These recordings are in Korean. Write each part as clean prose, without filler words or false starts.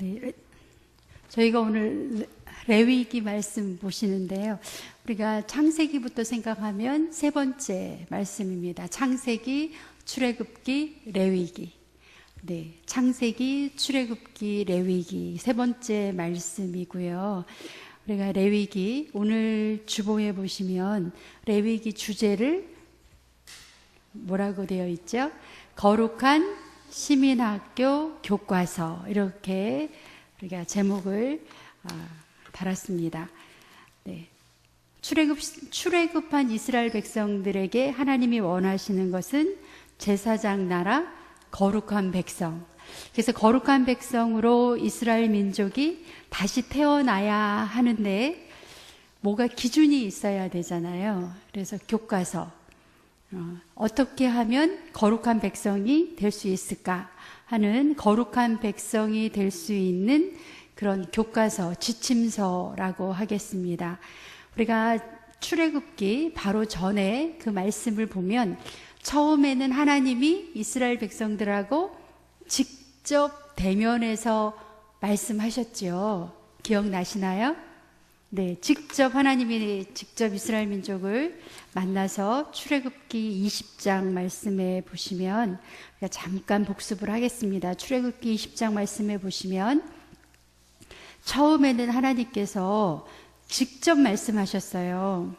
네, 저희가 오늘 레위기 말씀 보시는데요. 우리가 창세기부터 생각하면 세 번째 말씀입니다. 창세기, 출애굽기, 레위기. 네, 창세기, 출애굽기, 레위기 세 번째 말씀이고요. 우리가 레위기 오늘 주보에 보시면 레위기 주제를 뭐라고 되어 있죠? 거룩한 시민학교 교과서, 이렇게 우리가 제목을 달았습니다. 네. 출애굽한 이스라엘 백성들에게 하나님이 원하시는 것은 제사장 나라, 거룩한 백성. 그래서 거룩한 백성으로 이스라엘 민족이 다시 태어나야 하는데 뭐가 기준이 있어야 되잖아요. 그래서 교과서, 어떻게 하면 거룩한 백성이 될 수 있을까 하는, 거룩한 백성이 될 수 있는 그런 교과서, 지침서라고 하겠습니다. 우리가 출애굽기 바로 전에 그 말씀을 보면 처음에는 하나님이 이스라엘 백성들하고 직접 대면해서 말씀하셨죠. 기억나시나요? 네, 하나님이 직접 이스라엘 민족을 만나서 출애굽기 20장 말씀에 보시면, 잠깐 복습을 하겠습니다. 출애굽기 20장 말씀에 보시면 처음에는 하나님께서 직접 말씀하셨어요.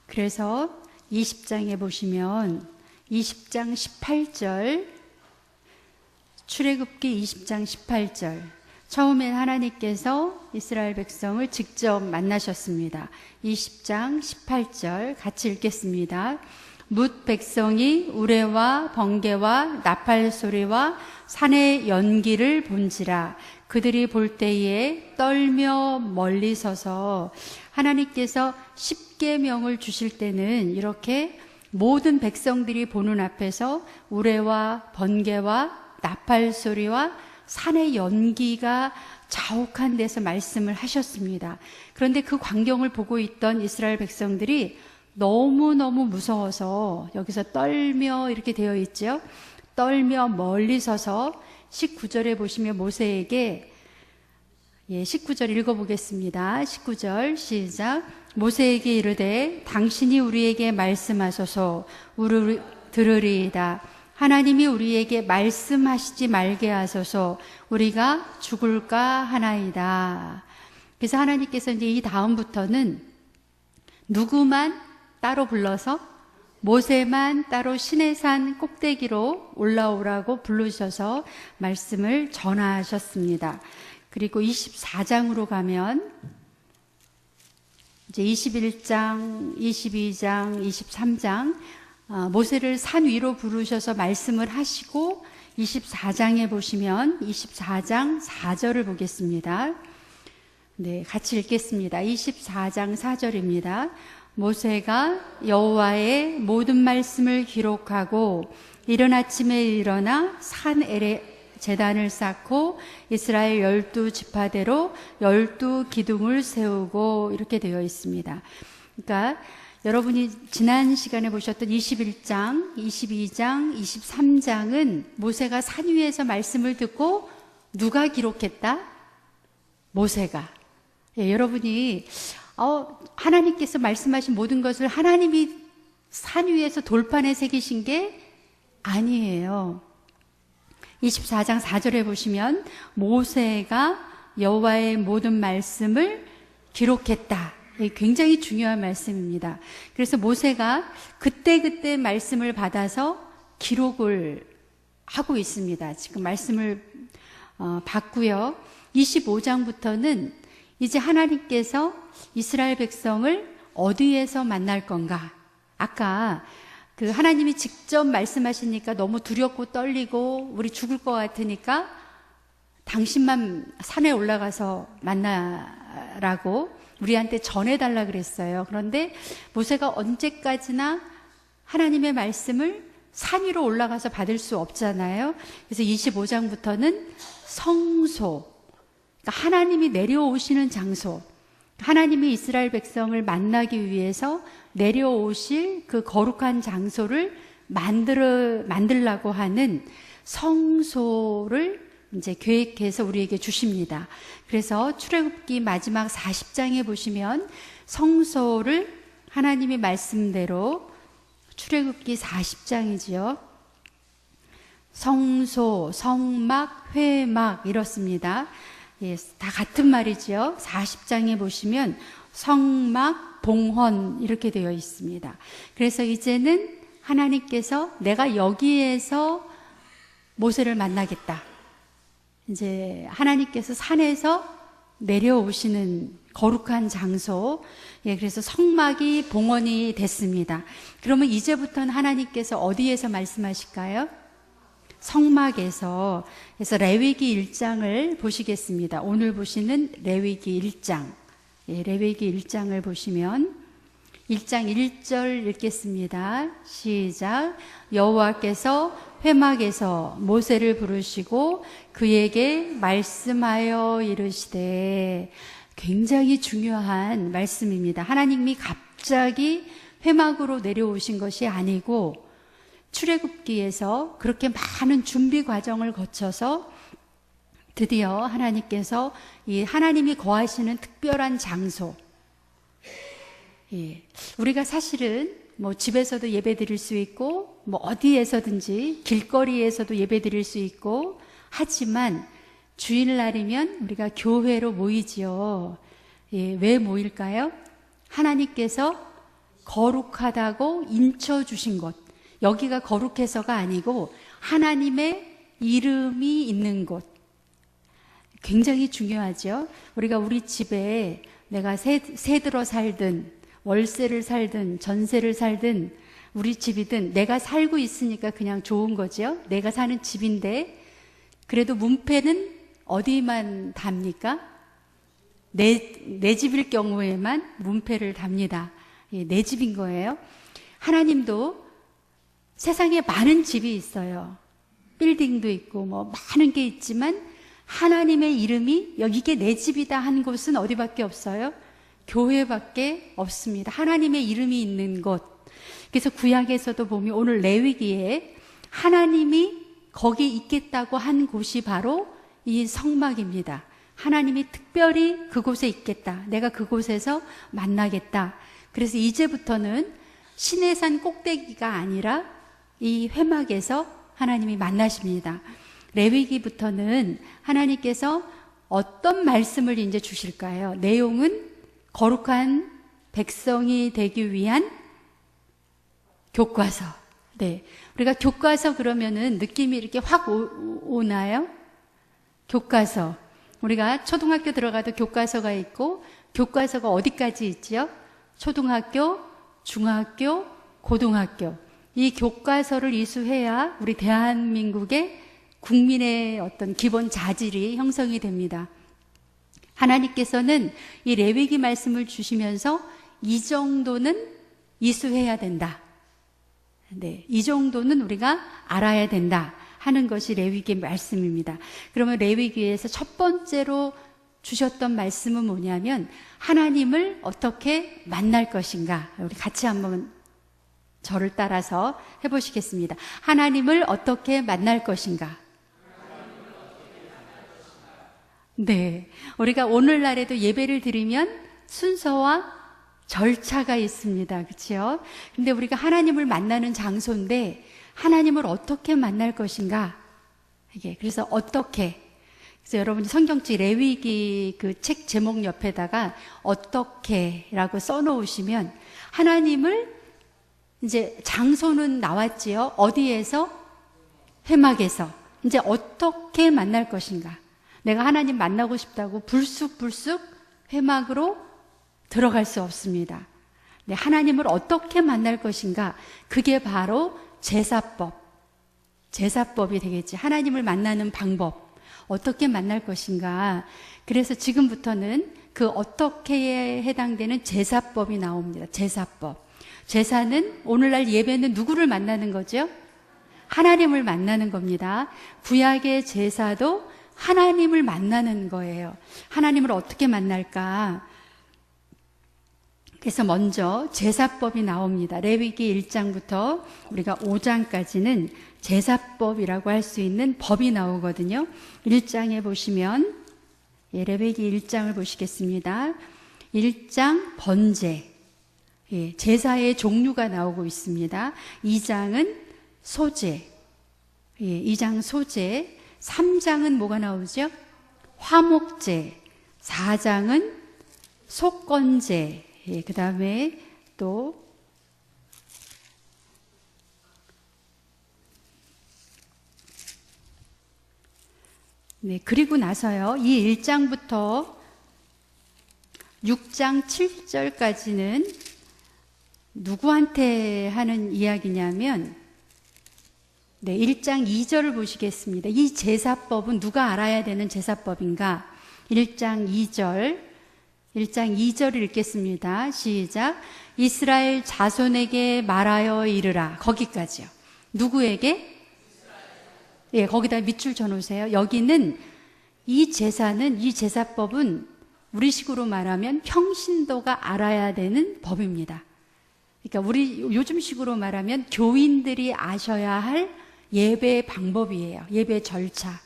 그래서 20장에 보시면 20장 18절, 출애굽기 20장 18절, 처음엔 하나님께서 이스라엘 백성을 직접 만나셨습니다. 20장 18절 같이 읽겠습니다. 뭇 백성이 우레와 번개와 나팔 소리와 산의 연기를 본지라. 그들이 볼 때에 떨며 멀리 서서, 하나님께서 십계명을 주실 때는 이렇게 모든 백성들이 보는 앞에서 우레와 번개와 나팔 소리와 산의 연기가 자욱한 데서 말씀을 하셨습니다. 그런데 그 광경을 보고 있던 이스라엘 백성들이 너무너무 무서워서, 여기서 떨며 이렇게 되어 있죠. 떨며 멀리 서서 19절에 보시면 모세에게, 19절 읽어보겠습니다. 19절 시작. 모세에게 이르되 당신이 우리에게 말씀하소서. 우리 들으리이다. 하나님이 우리에게 말씀하시지 말게 하소서. 우리가 죽을까 하나이다. 그래서 하나님께서 이제 이 다음부터는 누구만 따로 불러서 모세만 따로 시내산 꼭대기로 올라오라고 부르셔서 말씀을 전하셨습니다. 그리고 24장으로 가면 이제 21장, 22장, 23장 모세를 산 위로 부르셔서 말씀을 하시고, 24장에 보시면 24장 4절을 보겠습니다. 네, 같이 읽겠습니다. 24장 4절입니다. 모세가 여호와의 모든 말씀을 기록하고 이른 아침에 일어나 산 에레 제단을 쌓고 이스라엘 12지파대로 12기둥을 세우고, 이렇게 되어 있습니다. 그러니까 여러분이 지난 시간에 보셨던 21장, 22장, 23장은 모세가 산 위에서 말씀을 듣고 누가 기록했다? 모세가. 여러분이 하나님께서 말씀하신 모든 것을 하나님이 산 위에서 돌판에 새기신 게 아니에요. 24장 4절에 보시면 모세가 여호와의 모든 말씀을 기록했다. 굉장히 중요한 말씀입니다. 그래서 모세가 그때그때 말씀을 받아서 기록을 하고 있습니다. 지금 말씀을 받고요. 25장부터는 이제 하나님께서 이스라엘 백성을 어디에서 만날 건가? 아까 그 하나님이 직접 말씀하시니까 너무 두렵고 떨리고 우리 죽을 것 같으니까 당신만 산에 올라가서 만나라고 우리한테 전해달라 그랬어요. 그런데 모세가 언제까지나 하나님의 말씀을 산 위로 올라가서 받을 수 없잖아요. 그래서 25장부터는 성소, 그러니까 하나님이 내려오시는 장소, 하나님이 이스라엘 백성을 만나기 위해서 내려오실 그 거룩한 장소를 만들려고 하는 성소를 이제 계획해서 우리에게 주십니다. 그래서 출애굽기 마지막 40장에 보시면 성소를 하나님의 말씀대로 출애굽기 40장이지요. 성소, 성막, 회막 이렇습니다. 예, 다 같은 말이지요. 40장에 보시면 성막, 봉헌 이렇게 되어 있습니다. 그래서 이제는 하나님께서 내가 여기에서 모세를 만나겠다. 이제 하나님께서 산에서 내려오시는 거룩한 장소, 예, 그래서 성막이 봉헌이 됐습니다. 그러면 이제부터는 하나님께서 어디에서 말씀하실까요? 성막에서. 그래서 레위기 1장을 보시겠습니다. 오늘 보시는 레위기 1장. 예, 레위기 1장을 보시면 1장 1절 읽겠습니다. 시작. 여호와께서 회막에서 모세를 부르시고 그에게 말씀하여 이르시되, 굉장히 중요한 말씀입니다. 하나님이 갑자기 회막으로 내려오신 것이 아니고 출애굽기에서 그렇게 많은 준비 과정을 거쳐서 드디어 하나님께서 이 하나님이 거하시는 특별한 장소, 예, 우리가 사실은 뭐 집에서도 예배 드릴 수 있고 뭐 어디에서든지 길거리에서도 예배 드릴 수 있고 하지만 주일날이면 우리가 교회로 모이지요. 예, 왜 모일까요? 하나님께서 거룩하다고 인쳐주신 곳, 여기가 거룩해서가 아니고 하나님의 이름이 있는 곳, 굉장히 중요하죠. 우리가 우리 집에 내가 새 들어 살든 월세를 살든 전세를 살든 우리 집이든 내가 살고 있으니까 그냥 좋은 거죠. 내가 사는 집인데 그래도 문패는 어디만 답니까? 내 집일 경우에만 문패를 답니다. 예, 내 집인 거예요. 하나님도 세상에 많은 집이 있어요. 빌딩도 있고 뭐 많은 게 있지만 하나님의 이름이 이게 내 집이다 한 곳은 어디밖에 없어요? 교회밖에 없습니다. 하나님의 이름이 있는 곳. 그래서 구약에서도 보면 오늘 레위기에 하나님이 거기 있겠다고 한 곳이 바로 이 성막입니다. 하나님이 특별히 그곳에 있겠다. 내가 그곳에서 만나겠다. 그래서 이제부터는 시내산 꼭대기가 아니라 이 회막에서 하나님이 만나십니다. 레위기부터는 하나님께서 어떤 말씀을 이제 주실까요? 내용은 거룩한 백성이 되기 위한 교과서. 네. 우리가 교과서 그러면은 느낌이 이렇게 확 오나요? 교과서. 우리가 초등학교 들어가도 교과서가 있고, 교과서가 어디까지 있지요? 초등학교, 중학교, 고등학교. 이 교과서를 이수해야 우리 대한민국의 국민의 어떤 기본 자질이 형성이 됩니다. 하나님께서는 이 레위기 말씀을 주시면서 이 정도는 이수해야 된다. 네, 이 정도는 우리가 알아야 된다 하는 것이 레위기 말씀입니다. 그러면 레위기에서 첫 번째로 주셨던 말씀은 뭐냐면 하나님을 어떻게 만날 것인가. 우리 같이 한번 저를 따라서 해보시겠습니다. 하나님을 어떻게 만날 것인가. 네, 우리가 오늘날에도 예배를 드리면 순서와 절차가 있습니다. 그렇죠? 근데 우리가 하나님을 만나는 장소인데 하나님을 어떻게 만날 것인가? 이게 그래서 어떻게? 그래서 여러분이 성경책 레위기 그 책 제목 옆에다가 어떻게라고 써놓으시면 하나님을 이제 장소는 나왔지요. 어디에서? 회막에서. 이제 어떻게 만날 것인가? 내가 하나님 만나고 싶다고 불쑥 회막으로 들어갈 수 없습니다. 네, 하나님을 어떻게 만날 것인가? 그게 바로 제사법이 되겠지. 하나님을 만나는 방법. 어떻게 만날 것인가? 그래서 지금부터는 그 어떻게에 해당되는 제사법이 나옵니다. 제사법. 제사는 오늘날 예배는 누구를 만나는 거죠? 하나님을 만나는 겁니다. 구약의 제사도 하나님을 만나는 거예요. 하나님을 어떻게 만날까? 그래서 먼저 제사법이 나옵니다. 레위기 1장부터 우리가 5장까지는 제사법이라고 할 수 있는 법이 나오거든요. 1장에 보시면 레위기 1장을 보시겠습니다. 1장 번제, 제사의 종류가 나오고 있습니다. 2장은 소제, 2장 소제, 3장은 뭐가 나오죠? 화목제, 4장은 속건제, 그 다음에 또 그리고 나서요, 이 1장부터 6장 7절까지는 누구한테 하는 이야기냐면 1장 2절을 보시겠습니다. 이 제사법은 누가 알아야 되는 제사법인가? 1장 2절을 읽겠습니다. 시작. 이스라엘 자손에게 말하여 이르라. 거기까지요. 누구에게? 거기다 밑줄 쳐놓으세요. 여기는 이 제사법은 우리식으로 말하면 평신도가 알아야 되는 법입니다. 그러니까 우리 요즘식으로 말하면 교인들이 아셔야 할 예배 방법이에요. 예배 절차.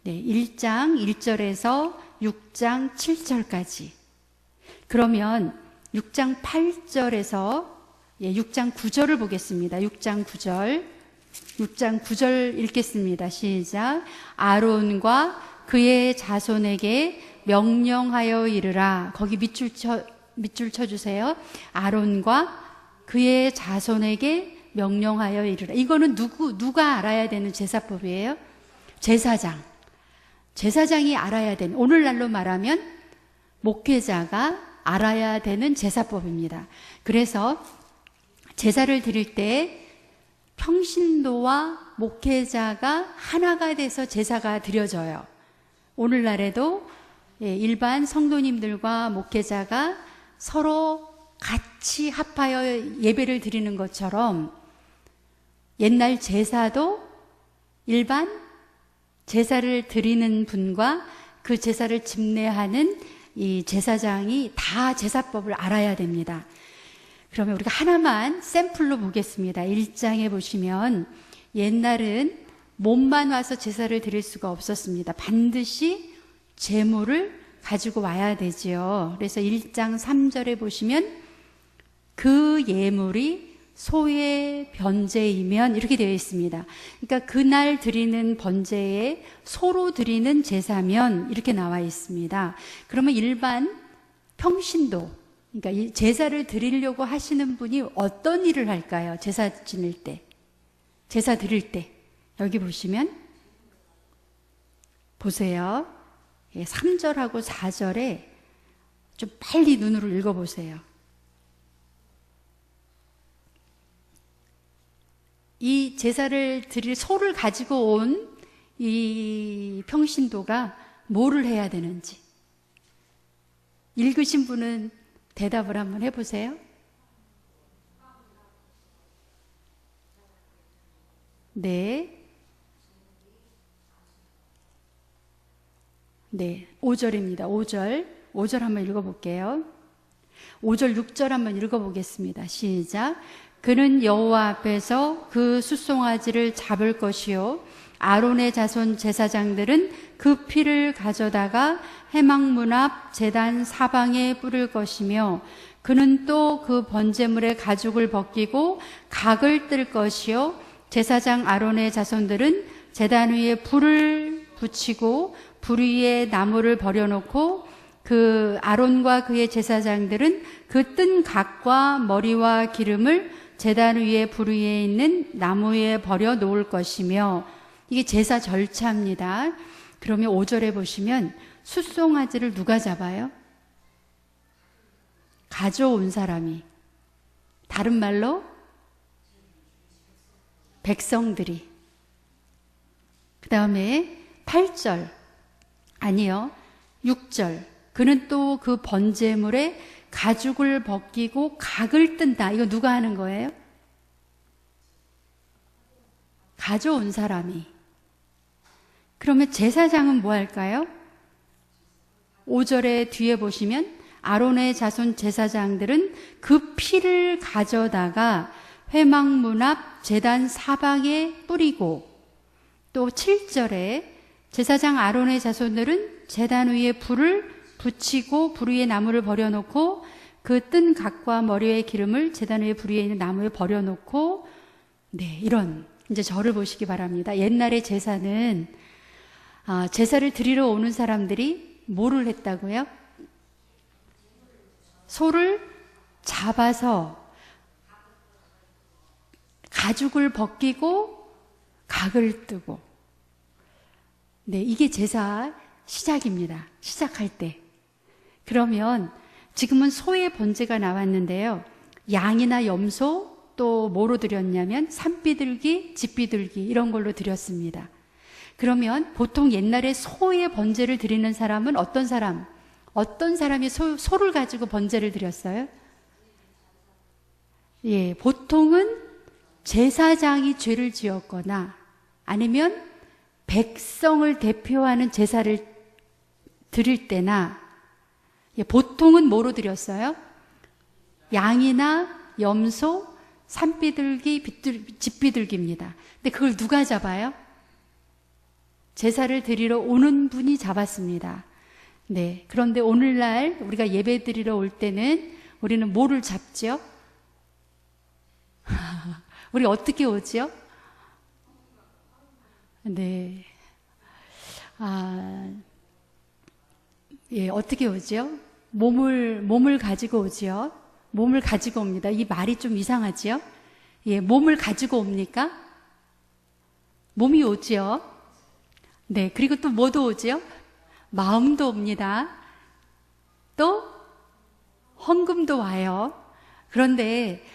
1장 1절에서 6장 7절까지. 그러면 6장 8절에서 6장 9절을 보겠습니다. 6장 9절 읽겠습니다. 시작. 아론과 그의 자손에게 명령하여 이르라. 거기 밑줄 쳐주세요. 아론과 그의 자손에게 명령하여 이르라. 이거는 누가 알아야 되는 제사법이에요? 제사장이 알아야 되는, 오늘날로 말하면 목회자가 알아야 되는 제사법입니다. 그래서 제사를 드릴 때 평신도와 목회자가 하나가 돼서 제사가 드려져요. 오늘날에도 일반 성도님들과 목회자가 서로 같이 합하여 예배를 드리는 것처럼 옛날 제사도 일반 제사를 드리는 분과 그 제사를 집례하는 이 제사장이 다 제사법을 알아야 됩니다. 그러면 우리가 하나만 샘플로 보겠습니다. 1장에 보시면 옛날은 몸만 와서 제사를 드릴 수가 없었습니다. 반드시 제물을 가지고 와야 되지요. 그래서 1장 3절에 보시면 그 예물이 소의 번제이면 이렇게 되어 있습니다. 그러니까 그날 드리는 번제에 소로 드리는 제사면 이렇게 나와 있습니다. 그러면 일반 평신도, 그러니까 이 제사를 드리려고 하시는 분이 어떤 일을 할까요? 제사 드릴 때 여기 보시면 보세요. 3절하고 4절에 좀 빨리 눈으로 읽어보세요. 이 제사를 드릴 소를 가지고 온 이 평신도가 뭐를 해야 되는지 읽으신 분은 대답을 한번 해보세요. 네. 5절입니다. 5절 한번 읽어볼게요. 5절, 6절 한번 읽어보겠습니다. 시작. 그는 여호와 앞에서 그 숫송아지를 잡을 것이요 아론의 자손 제사장들은 그 피를 가져다가 회막문 앞 제단 사방에 뿌릴 것이며 그는 또 그 번제물의 가죽을 벗기고 각을 뜰 것이요 제사장 아론의 자손들은 제단 위에 불을 붙이고 불 위에 나무를 버려놓고 그 아론과 그의 제사장들은 그 뜬 각과 머리와 기름을 제단 위에 불 위에 있는 나무 위에 버려 놓을 것이며 이게 제사 절차입니다. 그러면 5절에 보시면 숫송아지를 누가 잡아요? 가져온 사람이. 다른 말로 백성들이. 그 다음에 8절 아니요 6절 그는 또 그 번제물에 가죽을 벗기고 각을 뜬다. 이거 누가 하는 거예요? 가져온 사람이. 그러면 제사장은 뭐 할까요? 5절에 뒤에 보시면 아론의 자손 제사장들은 그 피를 가져다가 회막문 앞 제단 사방에 뿌리고, 또 7절에 제사장 아론의 자손들은 제단 위에 불을 붙이고 불 위에 나무를 버려놓고 그 뜬 각과 머리의 기름을 제단 위에 불 위에 있는 나무에 버려놓고, 네, 이런 이제 절을 보시기 바랍니다. 옛날의 제사는 제사를 드리러 오는 사람들이 뭐를 했다고요? 소를 잡아서 가죽을 벗기고 각을 뜨고, 네, 이게 제사 시작입니다. 시작할 때. 그러면 지금은 소의 번제가 나왔는데요. 양이나 염소, 또 뭐로 드렸냐면 산비둘기, 집비둘기 이런 걸로 드렸습니다. 그러면 보통 옛날에 소의 번제를 드리는 사람은 어떤 사람이 소를 가지고 번제를 드렸어요? 예, 보통은 제사장이 죄를 지었거나 아니면 백성을 대표하는 제사를 드릴 때나, 예, 보통은 뭐로 드렸어요? 양이나 염소, 산비둘기, 집비둘기입니다. 근데 그걸 누가 잡아요? 제사를 드리러 오는 분이 잡았습니다. 네, 그런데 오늘날 우리가 예배 드리러 올 때는 우리는 뭐를 잡죠? 우리 어떻게 오죠? 네. 예, 어떻게 오죠? 몸을 가지고 오죠? 몸을 가지고 옵니다. 이 말이 좀 이상하지요? 예, 몸을 가지고 옵니까? 몸이 오지요? 네, 그리고 또 뭐도 오지요? 마음도 옵니다. 또 헌금도 와요. 그런데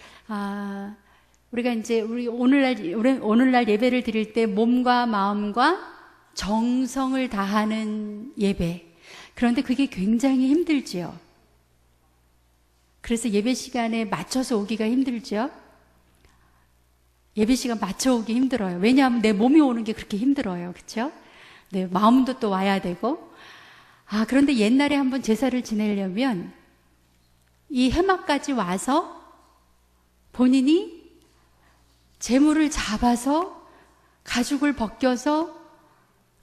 우리가 이제 오늘날 예배를 드릴 때 몸과 마음과 정성을 다하는 예배. 그런데 그게 굉장히 힘들지요. 그래서 예배 시간에 맞춰서 오기가 힘들죠. 예배 시간 맞춰 오기 힘들어요. 왜냐하면 내 몸이 오는 게 그렇게 힘들어요. 그렇죠? 네, 마음도 또 와야 되고. 그런데 옛날에 한번 제사를 지내려면 이 해막까지 와서 본인이 제물을 잡아서 가죽을 벗겨서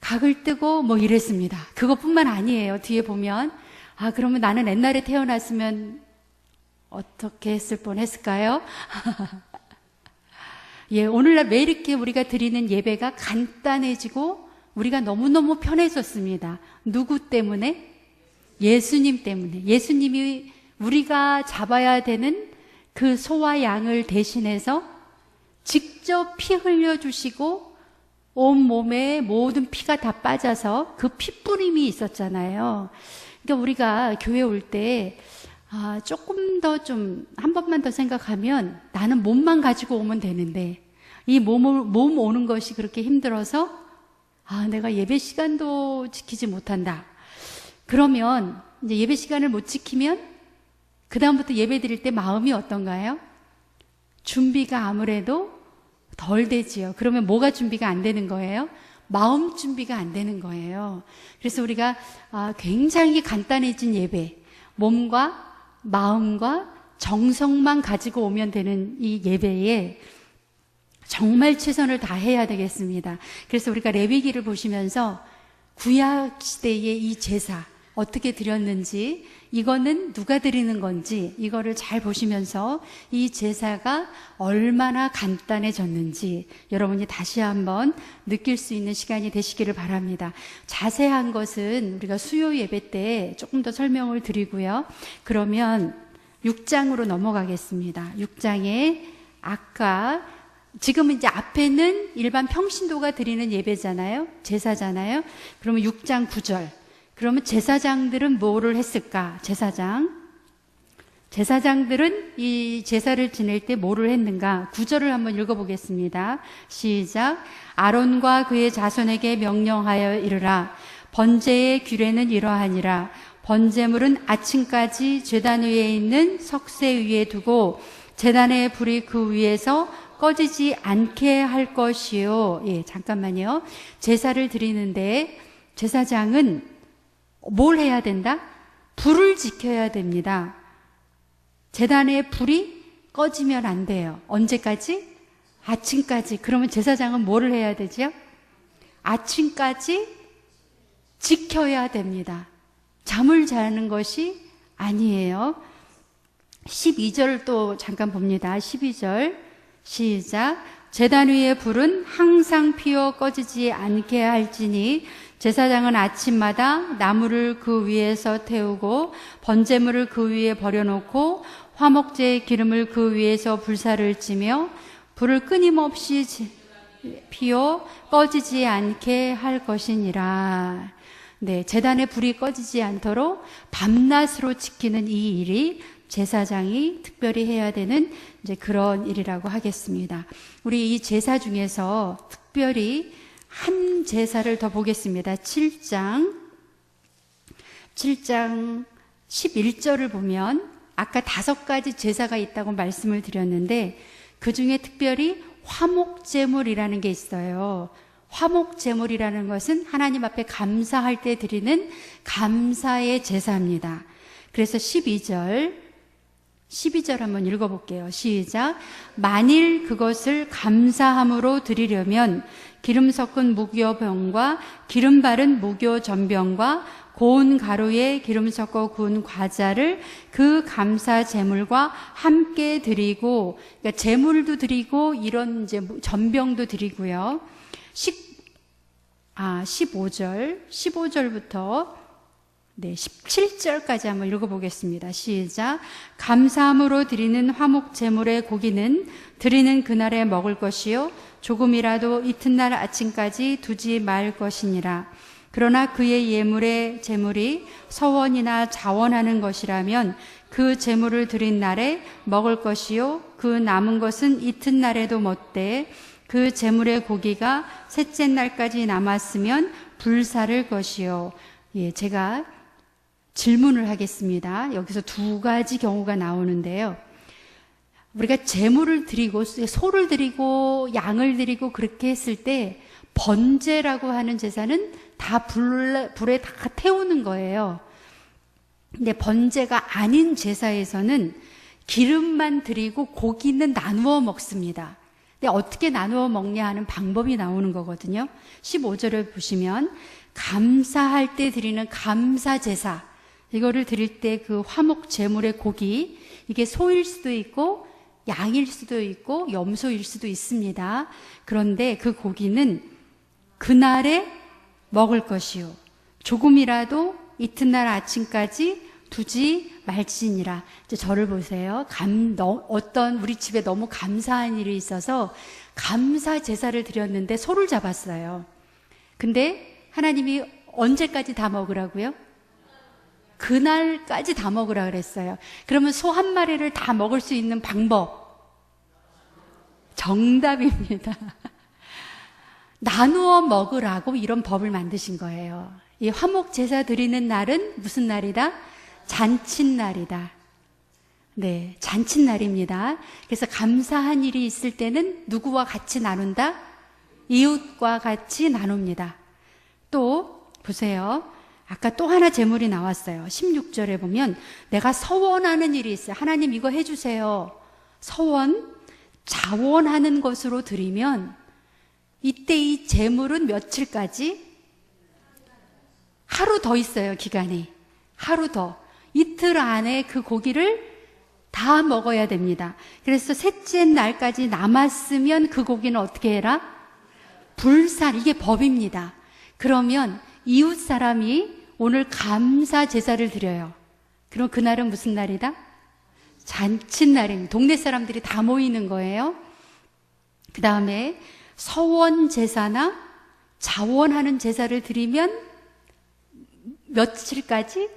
각을 뜨고 뭐 이랬습니다. 그것뿐만 아니에요. 뒤에 보면 그러면 나는 옛날에 태어났으면 어떻게 했을 뻔했을까요? 예, 오늘날 왜 이렇게 우리가 드리는 예배가 간단해지고 우리가 너무너무 편해졌습니다. 누구 때문에? 예수님 때문에. 예수님이 우리가 잡아야 되는 그 소와 양을 대신해서 직접 피 흘려주시고 온 몸에 모든 피가 다 빠져서 그 피뿌림이 있었잖아요. 그러니까 우리가 교회 올 때 조금 더 한 번만 더 생각하면 나는 몸만 가지고 오면 되는데 이 몸 오는 것이 그렇게 힘들어서 내가 예배 시간도 지키지 못한다. 그러면 이제 예배 시간을 못 지키면 그 다음부터 예배 드릴 때 마음이 어떤가요? 준비가 아무래도 덜 되지요. 그러면 뭐가 준비가 안 되는 거예요? 마음 준비가 안 되는 거예요. 그래서 우리가 굉장히 간단해진 예배, 몸과 마음과 정성만 가지고 오면 되는 이 예배에 정말 최선을 다해야 되겠습니다. 그래서 우리가 레위기를 보시면서 구약 시대의 이 제사 어떻게 드렸는지, 이거는 누가 드리는 건지 이거를 잘 보시면서 이 제사가 얼마나 간단해졌는지 여러분이 다시 한번 느낄 수 있는 시간이 되시기를 바랍니다. 자세한 것은 우리가 수요 예배 때 조금 더 설명을 드리고요. 그러면 6장으로 넘어가겠습니다. 6장에 지금은 이제 앞에는 일반 평신도가 드리는 예배잖아요. 제사잖아요. 그러면 6장 9절. 그러면 제사장들은 뭐를 했을까? 제사장들은 이 제사를 지낼 때 뭐를 했는가? 9절을 한번 읽어보겠습니다. 시작. 아론과 그의 자손에게 명령하여 이르라. 번제의 규례는 이러하니라. 번제물은 아침까지 제단 위에 있는 석쇠 위에 두고 제단의 불이 그 위에서 꺼지지 않게 할 것이요. 예, 잠깐만요. 제사를 드리는데 제사장은 뭘 해야 된다? 불을 지켜야 됩니다. 제단에 불이 꺼지면 안 돼요. 언제까지? 아침까지. 그러면 제사장은 뭐를 해야 되죠? 아침까지 지켜야 됩니다. 잠을 자는 것이 아니에요. 12절 또 잠깐 봅니다. 12절 시작. 제단 위의 불은 항상 피어 꺼지지 않게 할지니 제사장은 아침마다 나무를 그 위에서 태우고 번제물을 그 위에 버려놓고 화목제의 기름을 그 위에서 불사를 찌며 불을 끊임없이 피어 꺼지지 않게 할 것이니라. 네, 제단에 불이 꺼지지 않도록 밤낮으로 지키는 이 일이 제사장이 특별히 해야 되는 이제 그런 일이라고 하겠습니다. 우리 이 제사 중에서 특별히 한 제사를 더 보겠습니다. 7장 11절을 보면 아까 5가지 제사가 있다고 말씀을 드렸는데 그 중에 특별히 화목제물이라는 게 있어요. 화목제물이라는 것은 하나님 앞에 감사할 때 드리는 감사의 제사입니다. 그래서 12절 한번 읽어볼게요. 시작. 만일 그것을 감사함으로 드리려면 기름 섞은 무교병과 기름 바른 무교전병과 고운 가루에 기름 섞어 구운 과자를 그 감사 제물과 함께 드리고, 그러니까 제물도 드리고 이런 이제 전병도 드리고요. 15절부터 17절까지 한번 읽어보겠습니다. 시작. 감사함으로 드리는 화목 제물의 고기는 드리는 그날에 먹을 것이요 조금이라도 이튿날 아침까지 두지 말 것이니라. 그러나 그의 예물의 제물이 서원이나 자원하는 것이라면 그 제물을 드린 날에 먹을 것이요 그 남은 것은 이튿날에도 못돼 그 제물의 고기가 셋째 날까지 남았으면 불사를 것이요. 예, 제가 질문을 하겠습니다. 여기서 2가지 경우가 나오는데요. 우리가 제물을 드리고 소를 드리고 양을 드리고 그렇게 했을 때 번제라고 하는 제사는 다 불에 다 태우는 거예요. 근데 번제가 아닌 제사에서는 기름만 드리고 고기는 나누어 먹습니다. 근데 어떻게 나누어 먹냐 하는 방법이 나오는 거거든요. 15절을 보시면 감사할 때 드리는 감사제사, 이거를 드릴 때 그 화목 제물의 고기, 이게 소일 수도 있고 양일 수도 있고 염소일 수도 있습니다. 그런데 그 고기는 그날에 먹을 것이요 조금이라도 이튿날 아침까지 두지 말지니라. 이제 저를 보세요. 어떤 우리 집에 너무 감사한 일이 있어서 감사 제사를 드렸는데 소를 잡았어요. 근데 하나님이 언제까지 다 먹으라고요? 그날까지 다 먹으라 그랬어요. 그러면 소 한 마리를 다 먹을 수 있는 방법, 정답입니다. 나누어 먹으라고 이런 법을 만드신 거예요. 이 화목 제사 드리는 날은 무슨 날이다? 잔칫날이다. 네, 잔칫날입니다. 그래서 감사한 일이 있을 때는 누구와 같이 나눈다? 이웃과 같이 나눕니다. 또 보세요. 아까 또 하나 제물이 나왔어요. 16절에 보면 내가 서원하는 일이 있어요. 하나님 이거 해주세요. 서원, 자원하는 것으로 드리면 이때 이 제물은 며칠까지? 하루 더 있어요, 기간이. 하루 더. 이틀 안에 그 고기를 다 먹어야 됩니다. 그래서 셋째 날까지 남았으면 그 고기는 어떻게 해라? 불살, 이게 법입니다. 그러면 이웃 사람이 오늘 감사 제사를 드려요. 그럼 그날은 무슨 날이다? 잔칫날입니다. 동네 사람들이 다 모이는 거예요. 그 다음에 서원 제사나 자원하는 제사를 드리면 며칠까지?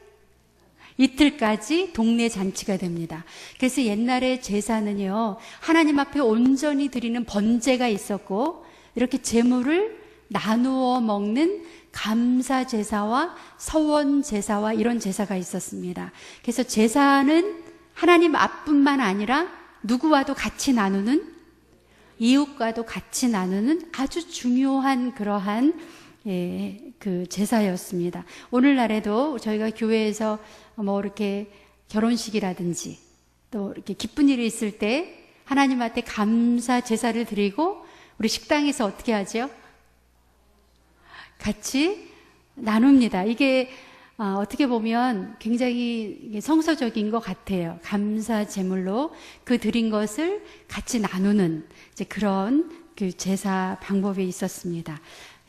이틀까지 동네 잔치가 됩니다. 그래서 옛날에 제사는요, 하나님 앞에 온전히 드리는 번제가 있었고, 이렇게 제물을 나누어 먹는 감사 제사와 서원 제사와 이런 제사가 있었습니다. 그래서 제사는 하나님 앞뿐만 아니라 누구와도 같이 나누는, 이웃과도 같이 나누는 아주 중요한 그러한 그 제사였습니다. 오늘날에도 저희가 교회에서 뭐 이렇게 결혼식이라든지 또 이렇게 기쁜 일이 있을 때 하나님한테 감사 제사를 드리고 우리 식당에서 어떻게 하죠? 같이 나눕니다. 이게 어떻게 보면 굉장히 성서적인 것 같아요. 감사 제물로 그 드린 것을 같이 나누는 이제 그런 그 제사 방법이 있었습니다.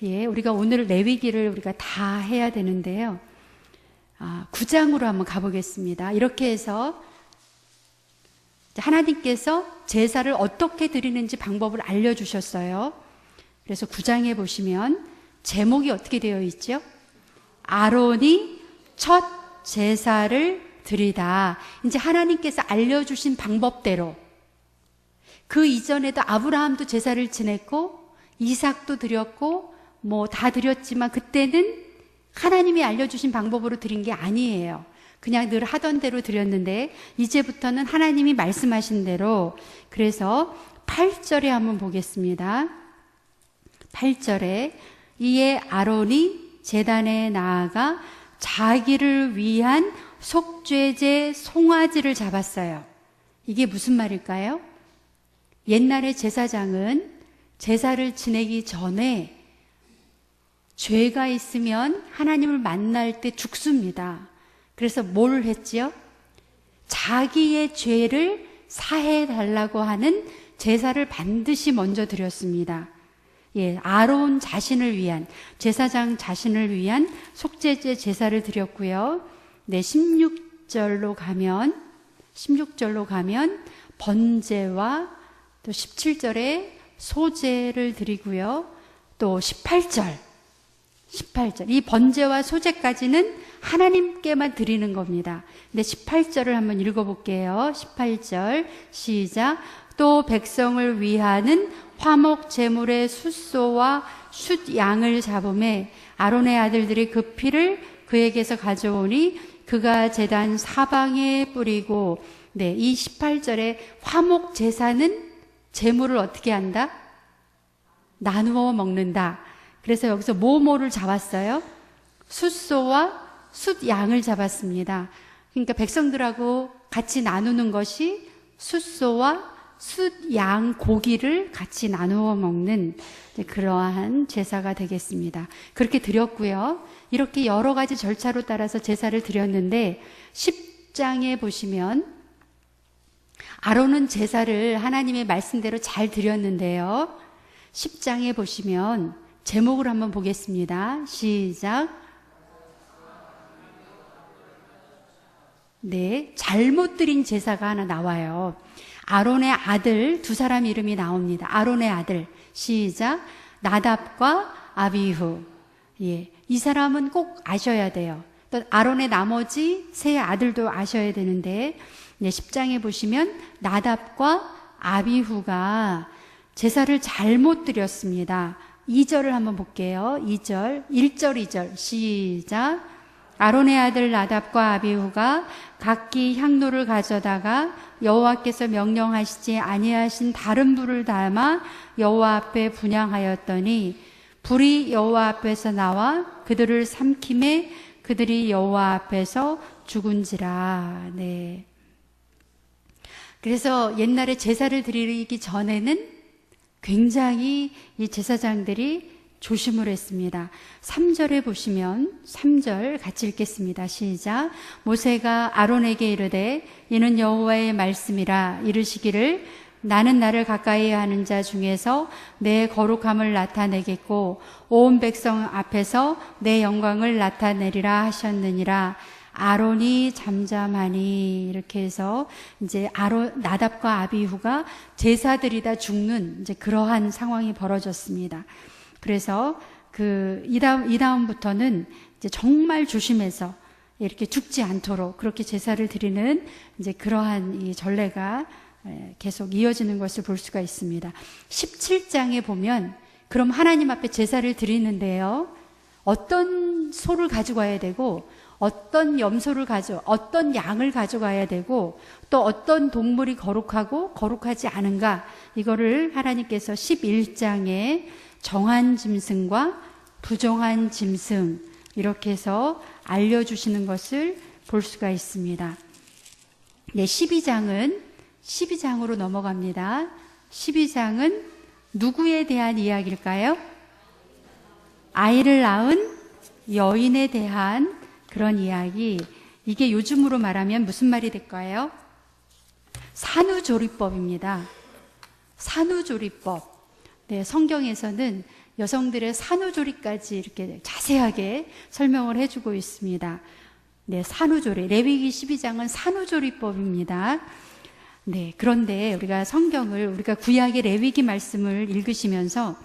우리가 오늘 레위기를 우리가 다 해야 되는데요. 9장으로 한번 가보겠습니다. 이렇게 해서 하나님께서 제사를 어떻게 드리는지 방법을 알려주셨어요. 그래서 9장에 보시면 제목이 어떻게 되어 있죠? 아론이 첫 제사를 드리다. 이제 하나님께서 알려주신 방법대로, 그 이전에도 아브라함도 제사를 지냈고 이삭도 드렸고 뭐 다 드렸지만 그때는 하나님이 알려주신 방법으로 드린 게 아니에요. 그냥 늘 하던 대로 드렸는데 이제부터는 하나님이 말씀하신 대로. 그래서 8절에 한번 보겠습니다. 8절에 이에 아론이 제단에 나아가 자기를 위한 속죄제 송아지를 잡았어요. 이게 무슨 말일까요? 옛날에 제사장은 제사를 지내기 전에 죄가 있으면 하나님을 만날 때 죽습니다. 그래서 뭘 했지요? 자기의 죄를 사해 달라고 하는 제사를 반드시 먼저 드렸습니다. 아론 자신을 위한, 제사장 자신을 위한 속죄제 제사를 드렸고요. 16절로 가면 번제와 또 17절에 소제를 드리고요. 또 18절 이 번제와 소제까지는 하나님께만 드리는 겁니다. 근데 18절을 한번 읽어볼게요. 18절 시작. 또 백성을 위하는 화목 제물의 숫소와 숫양을 잡음에 아론의 아들들이 그 피를 그에게서 가져오니 그가 제단 사방에 뿌리고. 이 18절에 화목 제사는 제물을 어떻게 한다? 나누어 먹는다. 그래서 여기서 뭐를 잡았어요? 숫소와 숫양을 잡았습니다. 그러니까 백성들하고 같이 나누는 것이 숫소와 숫양 고기를 같이 나누어 먹는 그러한 제사가 되겠습니다. 그렇게 드렸고요. 이렇게 여러 가지 절차로 따라서 제사를 드렸는데 10장에 보시면 아론은 제사를 하나님의 말씀대로 잘 드렸는데요. 10장에 보시면 제목을 한번 보겠습니다. 시작. 잘못 드린 제사가 하나 나와요. 아론의 아들 두 사람 이름이 나옵니다. 아론의 아들 시작. 나답과 아비후. 이 사람은 꼭 아셔야 돼요. 또 아론의 나머지 세 아들도 아셔야 되는데 10장에 보시면 나답과 아비후가 제사를 잘못 드렸습니다. 2절을 한번 볼게요. 1절, 2절 시작. 아론의 아들 나답과 아비후가 각기 향로를 가져다가 여호와께서 명령하시지 아니하신 다른 불을 담아 여호와 앞에 분향하였더니 불이 여호와 앞에서 나와 그들을 삼킴에 그들이 여호와 앞에서 죽은지라. 그래서 옛날에 제사를 드리기 전에는 굉장히 이 제사장들이 조심을 했습니다. 3절에 보시면 3절 같이 읽겠습니다. 시작. 모세가 아론에게 이르되 이는 여호와의 말씀이라 이르시기를 나는 나를 가까이 하는 자 중에서 내 거룩함을 나타내겠고 온 백성 앞에서 내 영광을 나타내리라 하셨느니라. 아론이 잠잠하니. 이렇게 해서 이제 나답과 아비후가 제사드리다 죽는 이제 그러한 상황이 벌어졌습니다. 그래서 이 다음부터는 이제 정말 조심해서 이렇게 죽지 않도록 그렇게 제사를 드리는 이제 그러한 이 전례가 계속 이어지는 것을 볼 수가 있습니다. 17장에 보면 그럼 하나님 앞에 제사를 드리는데요. 어떤 소를 가져가야 되고 어떤 어떤 양을 가져가야 되고 또 어떤 동물이 거룩하고 거룩하지 않은가, 이거를 하나님께서 11장에 정한 짐승과 부정한 짐승, 이렇게 해서 알려주시는 것을 볼 수가 있습니다. 네, 12장으로 넘어갑니다. 12장은 누구에 대한 이야기일까요? 아이를 낳은 여인에 대한 그런 이야기. 이게 요즘으로 말하면 무슨 말이 될까요? 산후조리법입니다. 산후조리법. 네, 성경에서는 여성들의 산후조리까지 이렇게 자세하게 설명을 해주고 있습니다. 네, 산후조리. 레위기 12장은 산후조리법입니다. 네, 그런데 우리가 구약의 레위기 말씀을 읽으시면서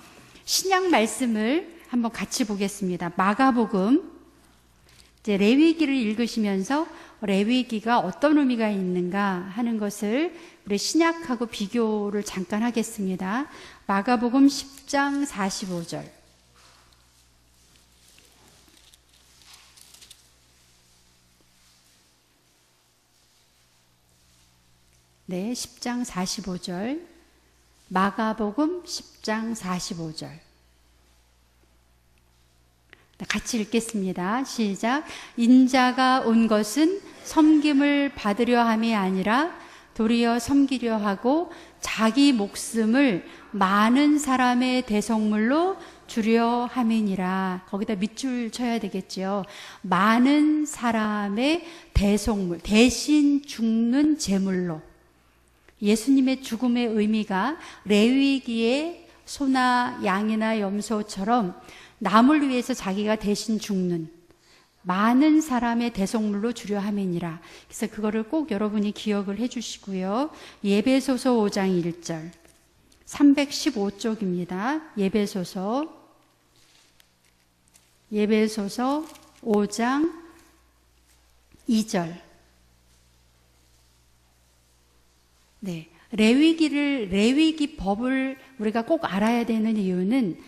신약 말씀을 한번 같이 보겠습니다. 마가복음, 이제 레위기를 읽으시면서 레위기가 어떤 의미가 있는가 하는 것을 우리 신약하고 비교를 잠깐 하겠습니다. 마가복음 10장 45절. 네, 10장 45절. 마가복음 10장 45절. 같이 읽겠습니다. 시작. 인자가 온 것은 섬김을 받으려 함이 아니라 도리어 섬기려 하고 자기 목숨을 많은 사람의 대속물로 주려 함이니라. 거기다 밑줄 쳐야 되겠죠. 많은 사람의 대속물, 대신 죽는 제물로. 예수님의 죽음의 의미가 레위기의 소나 양이나 염소처럼 남을 위해서 자기가 대신 죽는 많은 사람의 대속물로 주려 함이니라. 그래서 그거를 꼭 여러분이 기억을 해 주시고요. 예배소서 5장 1절 315쪽입니다. 예배소서 5장 2절. 네, 레위기 법을 우리가 꼭 알아야 되는 이유는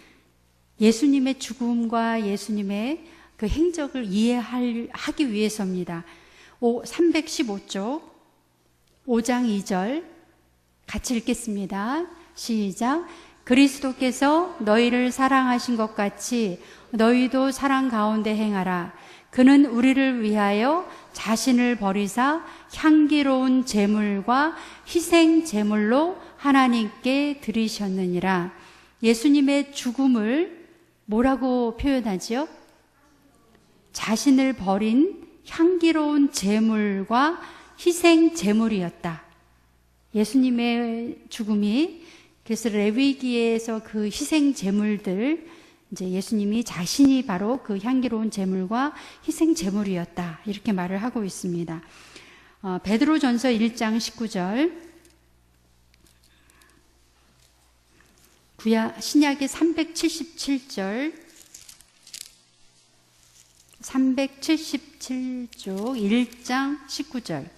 예수님의 죽음과 예수님의 그 행적을 이해하기 위해서입니다. 315쪽 5장 2절 같이 읽겠습니다. 시작. 그리스도께서 너희를 사랑하신 것 같이 너희도 사랑 가운데 행하라. 그는 우리를 위하여 자신을 버리사 향기로운 제물과 희생 제물로 하나님께 드리셨느니라. 예수님의 죽음을 뭐라고 표현하지요? 자신을 버린 향기로운 제물과 희생 제물이었다. 예수님의 죽음이, 그래서 레위기에서 그 희생 제물들, 이제 예수님이 자신이 바로 그 향기로운 제물과 희생 제물이었다. 이렇게 말을 하고 있습니다. 베드로전서 1장 19절. 신약의 377절, 377쪽 1장 19절.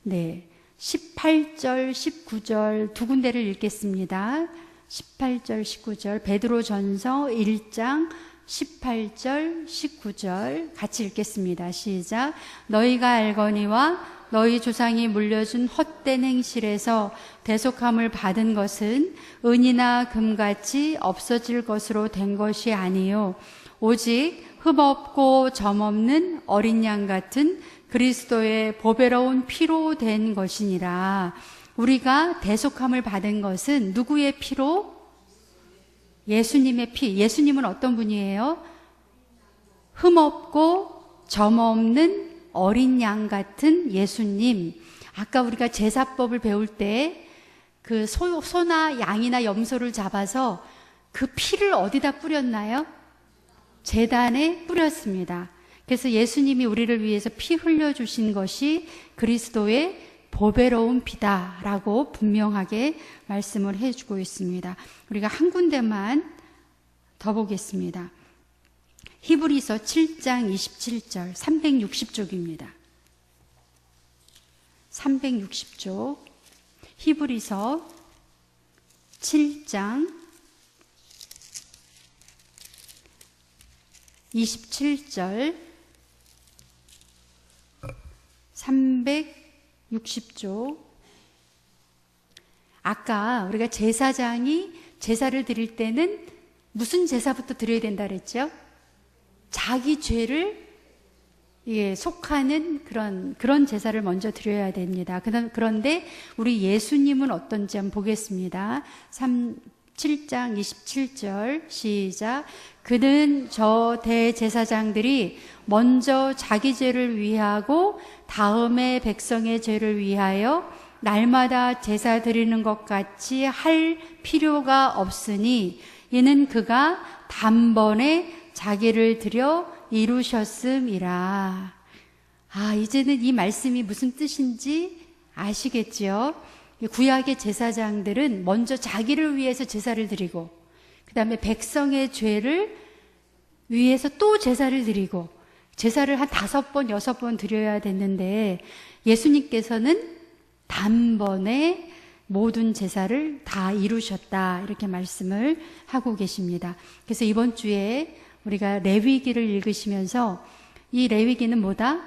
네, 18절, 19절 두 군데를 읽겠습니다. 18절, 19절 베드로전서 1장 18절, 19절 같이 읽겠습니다. 시작. 너희가 알거니와 너희 조상이 물려준 헛된 행실에서 대속함을 받은 것은 은이나 금같이 없어질 것으로 된 것이 아니요 오직 흠없고 점없는 어린 양 같은 그리스도의 보배로운 피로 된 것이니라. 우리가 대속함을 받은 것은 누구의 피로? 예수님의 피. 예수님은 어떤 분이에요? 흠없고 점없는 어린 양 같은 예수님. 아까 우리가 제사법을 배울 때 그 소나 양이나 염소를 잡아서 그 피를 어디다 뿌렸나요? 제단에 뿌렸습니다. 그래서 예수님이 우리를 위해서 피 흘려주신 것이 그리스도의 보배로운 피다라고 분명하게 말씀을 해주고 있습니다. 우리가 한 군데만 더 보겠습니다. 히브리서 7장 27절 360쪽입니다. 360쪽 히브리서 7장 27절 360 60조. 아까 우리가 제사장이 제사를 드릴 때는 무슨 제사부터 드려야 된다 그랬죠? 자기 죄를 속하는 그런 제사를 먼저 드려야 됩니다. 그런데 우리 예수님은 어떤지 한번 보겠습니다. 7장 27절 시작. 그는 저 대제사장들이 먼저 자기 죄를 위하고 다음에 백성의 죄를 위하여 날마다 제사 드리는 것 같이 할 필요가 없으니 이는 그가 단번에 자기를 드려 이루셨음이라. 이제는 이 말씀이 무슨 뜻인지 아시겠죠? 구약의 제사장들은 먼저 자기를 위해서 제사를 드리고 그 다음에 백성의 죄를 위해서 또 제사를 드리고 제사를 한 5번, 6번 드려야 됐는데 예수님께서는 단번에 모든 제사를 다 이루셨다 이렇게 말씀을 하고 계십니다. 그래서 이번 주에 우리가 레위기를 읽으시면서 이 레위기는 뭐다?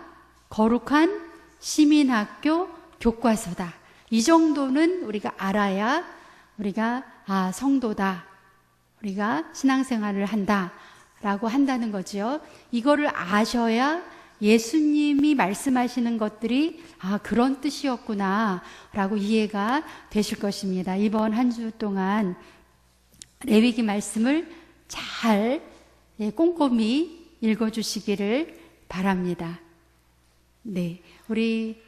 거룩한 시민학교 교과서다. 이 정도는 우리가 알아야 우리가 성도다. 우리가 신앙생활을 한다. 라고 한다는 거죠. 이거를 아셔야 예수님이 말씀하시는 것들이 그런 뜻이었구나 라고 이해가 되실 것입니다. 이번 한 주 동안 레위기 말씀을 잘 꼼꼼히 읽어주시기를 바랍니다. 우리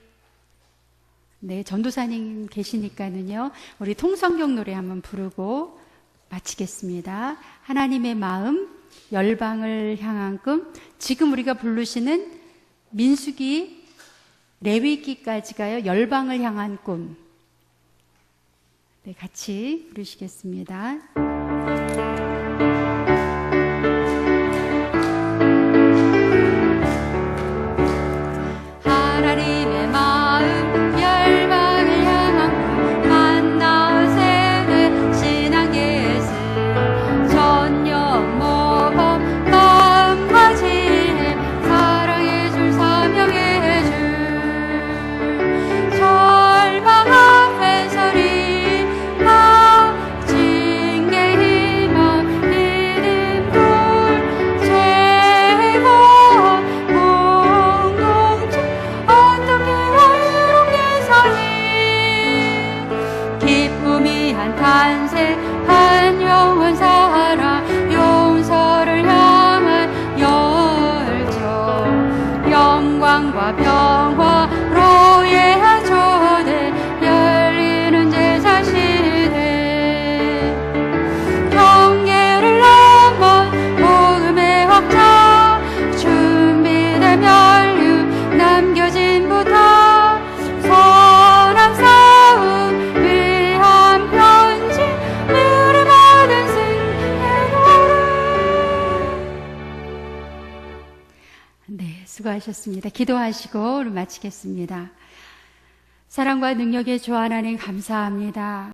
전도사님 계시니까는요, 우리 통성경 노래 한번 부르고 마치겠습니다. 하나님의 마음, 열방을 향한 꿈. 지금 우리가 부르시는 민수기, 레위기까지가요, 열방을 향한 꿈. 같이 부르시겠습니다. 하나님의 마음, 열방을 향한 꿈. 만나세네 신앙의 씀. 전념 모범 마음과 지혜. 사랑의 줄 사명의 줄. 절망한 해설이 탄생 한 영원 사랑 용서를 향한 열정 영광과 평화로의 한 초대 열리는 제사 시대 경계를 넘어 복음의 확장 준비된 멸류 남겨진 부탁 선한 싸움 수고하셨습니다. 기도하시고 마치겠습니다. 사랑과 능력의 주 하나님 감사합니다.